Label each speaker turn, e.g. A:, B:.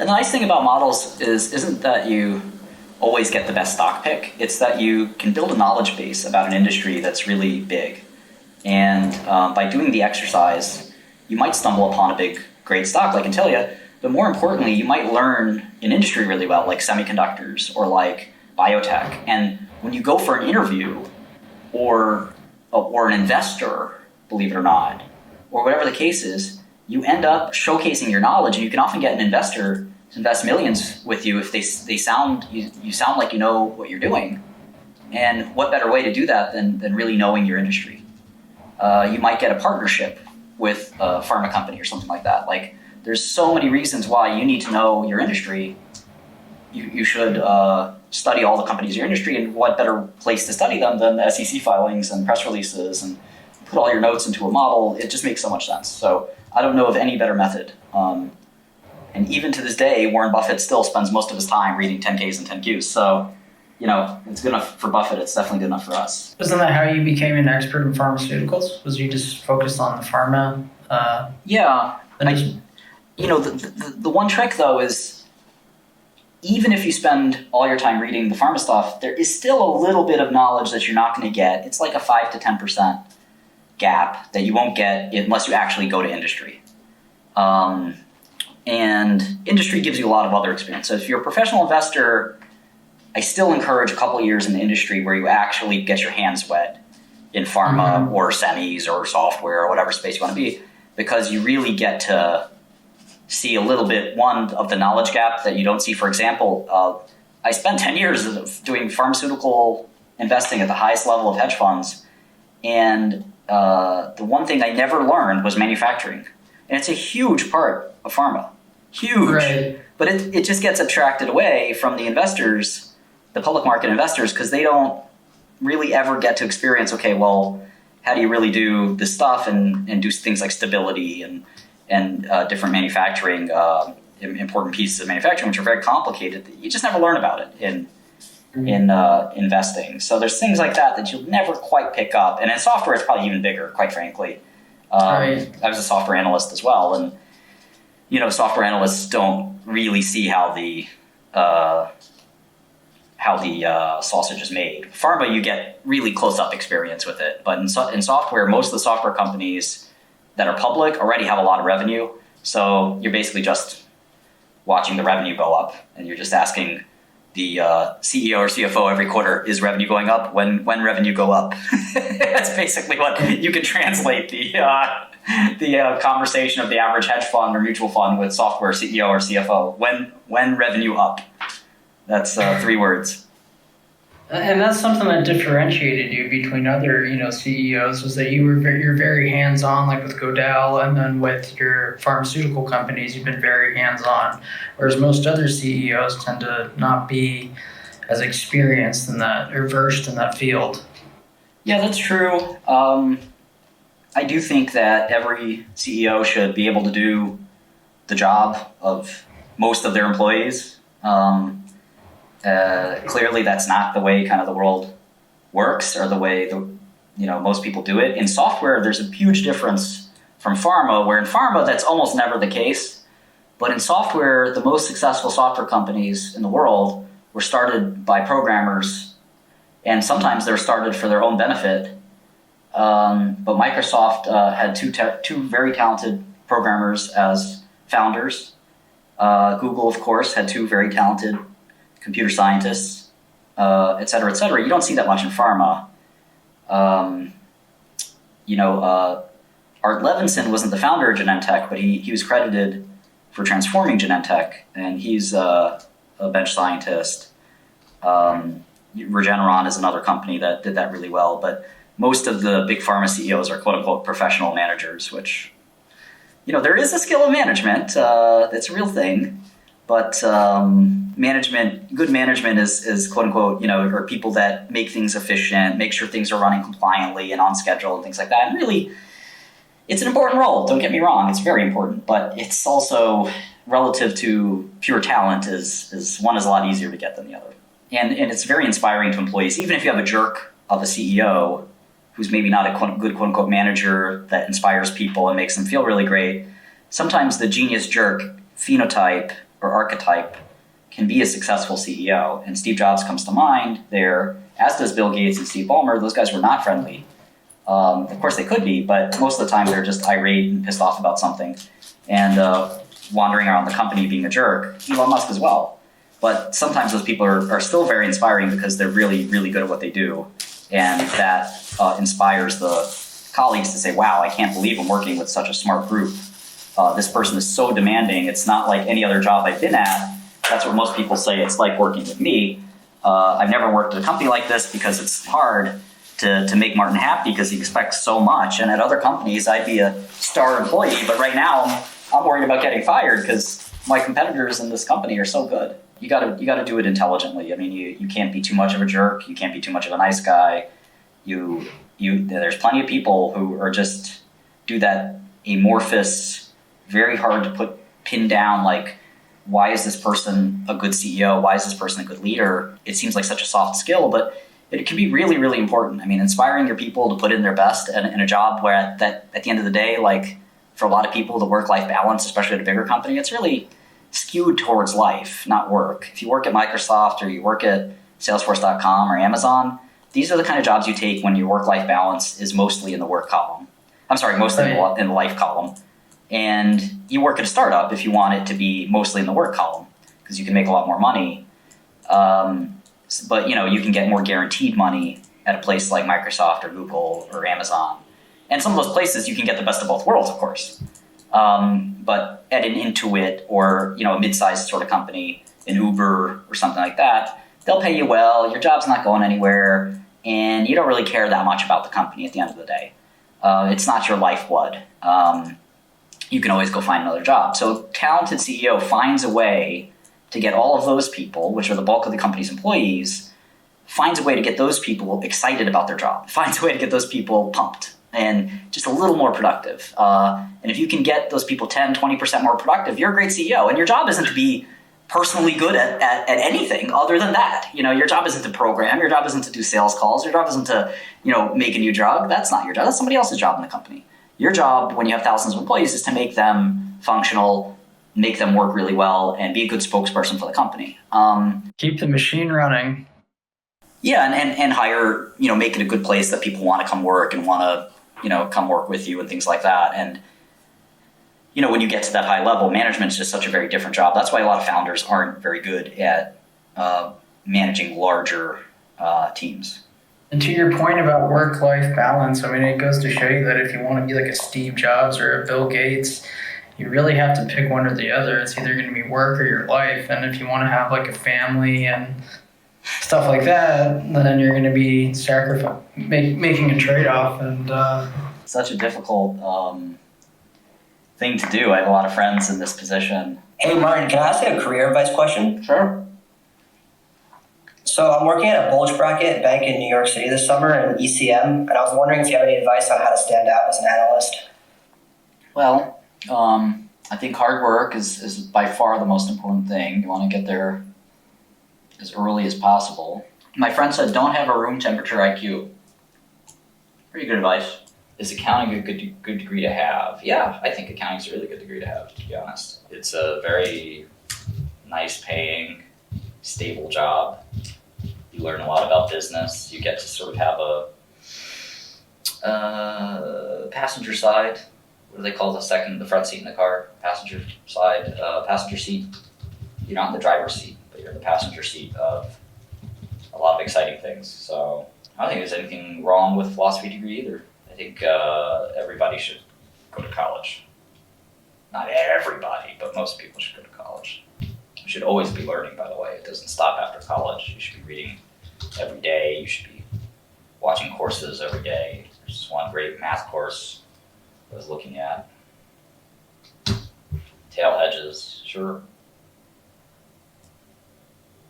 A: And the nice thing about models isn't that you always get the best stock pick. It's that you can build a knowledge base about an industry that's really big. And by doing the exercise, you might stumble upon a big, great stock like Intellia, but more importantly, you might learn an industry really well, like semiconductors or like biotech. And when you go for an interview or an investor, believe it or not, or whatever the case is, you end up showcasing your knowledge, and you can often get an investor to invest millions with you if you sound like you know what you're doing. And what better way to do that than really knowing your industry? You might get a partnership with a pharma company or something like that. Like, there's so many reasons why you need to know your industry. You should study all the companies in your industry, and what better place to study them than the SEC filings and press releases and put all your notes into a model. It just makes so much sense. So I don't know of any better method. And even to this day, Warren Buffett still spends most of his time reading 10Ks and 10Qs. So, it's good enough for Buffett. It's definitely good enough for us.
B: Wasn't that how you became an expert in pharmaceuticals? Was you just focused on the pharma?
A: Yeah. The one trick, though, is even if you spend all your time reading the pharma stuff, there is still a little bit of knowledge that you're not going to get. It's like a 5 to 10% gap that you won't get unless you actually go to industry. And industry gives you a lot of other experience. So if you're a professional investor, I still encourage a couple of years in the industry where you actually get your hands wet in pharma or semis or software or whatever space you want to be, because you really get to see a little bit, one, of the knowledge gap that you don't see. For example, I spent 10 years doing pharmaceutical investing at the highest level of hedge funds, and the one thing I never learned was manufacturing. And it's a huge part of pharma. Huge.
B: Right.
A: But it just gets abstracted away from the investors, the public market investors, because they don't really ever get to experience, okay, well, how do you really do this stuff and do things like stability and different manufacturing, important pieces of manufacturing, which are very complicated. You just never learn about it in investing. So there's things like that you'll never quite pick up. And in software, it's probably even bigger, quite frankly.
B: Right.
A: I was a software analyst as well, and software analysts don't really see how the sausage is made. Pharma, you get really close-up experience with it, but in software, most of the software companies that are public already have a lot of revenue, so you're basically just watching the revenue go up, and you're just asking the CEO or CFO every quarter, is revenue going up? When revenue go up? That's basically what you can translate the conversation of the average hedge fund or mutual fund with software CEO or CFO. When revenue up? That's 3 words.
B: And that's something that differentiated you between other, CEOs, was that you're very hands-on, like with 𝗏𝗏𝗘, and then with your pharmaceutical companies, you've been very hands-on. Whereas most other CEOs tend to not be as experienced in that or versed in that field.
A: Yeah, that's true. I do think that every CEO should be able to do the job of most of their employees. Clearly, that's not the way kind of the world works, or the way most people do it. In software, there's a huge difference from pharma, where in pharma, that's almost never the case. But in software, the most successful software companies in the world were started by programmers, and sometimes they're started for their own benefit. But Microsoft had two very talented programmers as founders. Google, of course, had 2 very talented computer scientists, et cetera, et cetera. You don't see that much in pharma. Art Levinson wasn't the founder of Genentech, but he was credited for transforming Genentech, and he's a bench scientist. Regeneron is another company that did that really well, but most of the big pharma CEOs are quote-unquote professional managers, which, there is a skill of management. That's a real thing. But good management is quote-unquote, are people that make things efficient, make sure things are running compliantly and on schedule and things like that. And really, it's an important role. Don't get me wrong. It's very important. But it's also, relative to pure talent, one is a lot easier to get than the other. And it's very inspiring to employees. Even if you have a jerk of a CEO who's maybe not a good quote-unquote manager that inspires people and makes them feel really great, sometimes the genius jerk phenotype or archetype can be a successful CEO. And Steve Jobs comes to mind there, as does Bill Gates and Steve Ballmer. Those guys were not friendly. Of course they could be, but most of the time they're just irate and pissed off about something and wandering around the company being a jerk. Elon Musk as well. But sometimes those people are still very inspiring because they're really, really good at what they do. And that inspires the colleagues to say, wow, I can't believe I'm working with such a smart group. This person is so demanding. It's not like any other job I've been at. That's what most people say it's like working with me. I've never worked at a company like this because it's hard to make Martin happy because he expects so much. And at other companies, I'd be a star employee. But right now, I'm worried about getting fired because my competitors in this company are so good. You gotta do it intelligently. I mean, you can't be too much of a jerk. You can't be too much of a nice guy. There's plenty of people who are just do that amorphous, very hard to pin down, like, why is this person a good CEO? Why is this person a good leader? It seems like such a soft skill, but it can be really, really important. I mean, inspiring your people to put in their best in a job where that at the end of the day, like for a lot of people, the work-life balance, especially at a bigger company, it's really skewed towards life, not work. If you work at Microsoft or you work at Salesforce.com or Amazon, these are the kind of jobs you take when your work-life balance is mostly in the work column. I'm sorry, mostly in the life column. And you work at a startup if you want it to be mostly in the work column because you can make a lot more money. But you can get more guaranteed money at a place like Microsoft or Google or Amazon. And some of those places you can get the best of both worlds, of course. But at an Intuit or a mid-sized sort of company, an Uber or something like that, they'll pay you well, your job's not going anywhere, and you don't really care that much about the company at the end of the day. It's not your lifeblood. You can always go find another job. So talented CEO finds a way to get all of those people, which are the bulk of the company's employees, finds a way to get those people excited about their job, finds a way to get those people pumped and just a little more productive. And if you can get those people 10, 20% more productive, you're a great CEO. And your job isn't to be personally good at anything other than that. Your job isn't to program. Your job isn't to do sales calls. Your job isn't to, make a new drug. That's not your job. That's somebody else's job in the company. Your job, when you have thousands of employees, is to make them functional, make them work really well, and be a good spokesperson for the company.
B: Keep the machine running.
A: Yeah, and hire, make it a good place that people want to come work and want to, come work with you and things like that. And, when you get to that high level, management is just such a very different job. That's why a lot of founders aren't very good at managing larger teams.
B: And to your point about work-life balance, I mean, it goes to show you that if you want to be like a Steve Jobs or a Bill Gates, you really have to pick one or the other. It's either going to be work or your life. And if you want to have like a family and stuff like that, then you're going to be making a trade-off. And
A: such a difficult thing to do. I have a lot of friends in this position.
C: Hey, Martin, can I ask you a career advice question?
A: Sure.
C: So I'm working at a bulge bracket bank in New York City this summer in ECM, and I was wondering if you have any advice on how to stand out as an analyst.
A: Well, I think hard work is by far the most important thing. You want to get there as early as possible. My friend said, don't have a room temperature IQ. Pretty good advice. Is accounting a good degree to have? Yeah, I think accounting is a really good degree to have, to be honest. It's a very nice paying, stable job. You learn a lot about business. You get to sort of have a passenger side. What do they call the front seat in the car? Passenger side, passenger seat. You're not in the driver's seat, but you're in the passenger seat of a lot of exciting things. So I don't think there's anything wrong with a philosophy degree either. I think everybody should go to college. Not everybody, but most people should go to college. You should always be learning, by the way. It doesn't stop after college. You should be reading every day. You should be watching courses every day. There's one great math course I was looking at. Tail hedges, sure.